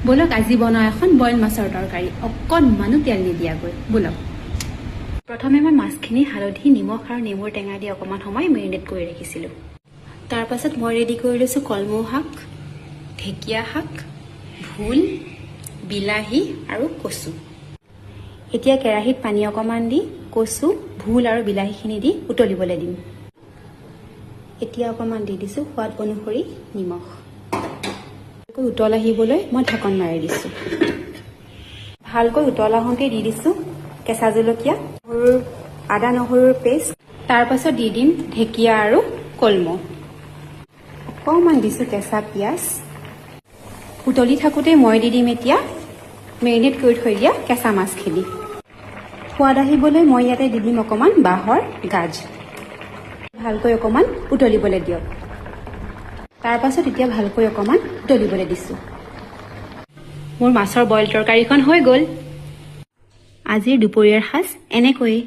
বলক আজি বনাওঁ এখন বইল মাছৰ তৰকাৰী অকণমানো তেল নিদিয়াকৈ বলক প্ৰথমে মই মাছখিনি হালধি নিমখ আৰু নেমুৰ টেঙা দি অকণমান সময় মেৰিনেট কৰি ৰাখিছিলোঁ তাৰ পাছত মই ৰেডি কৰি লৈছোঁ কলমৌ শাক ঢেকীয়া শাক ভোল বিলাহী আৰু কচু এতিয়া কেৰাহীত পানী অকণমান দি কচু ভোল আৰু বিলাহীখিনি দি উতলিবলৈ দিম এতিয়া অকণমান দি দিছোঁ সোৱাদ অনুসৰি নিমখ উতল আহিবলৈ মই ঢাকন মাৰি দিছোঁ ভালকৈ উতল আহোঁতে দি দিছোঁ কেঁচা জলকীয়া আদা নহৰুৰ পেষ্ট তাৰ পাছত দি দিম ঢেকীয়া আৰু কলমৌ অকণমান দিছোঁ কেঁচা পিঁয়াজ উতলি থাকোঁতে মই দি দিম এতিয়া মেৰিনেট কৰি থৈ দিয়া কেঁচা মাছখিনি সোৱাদ আহিবলৈ মই ইয়াতে দি দিম অকণমান বাঁহৰ গাজ ভালকৈ অকণমান উতলিবলৈ দিয়ক তাৰ পাছত এতিয়া ভালকৈ অকণমান উতলিবলৈ দিছোঁ মোৰ মাছৰ বইল তৰকাৰীখন হৈ গ'ল আজিৰ দুপৰীয়াৰ সাজ এনেকৈয়ে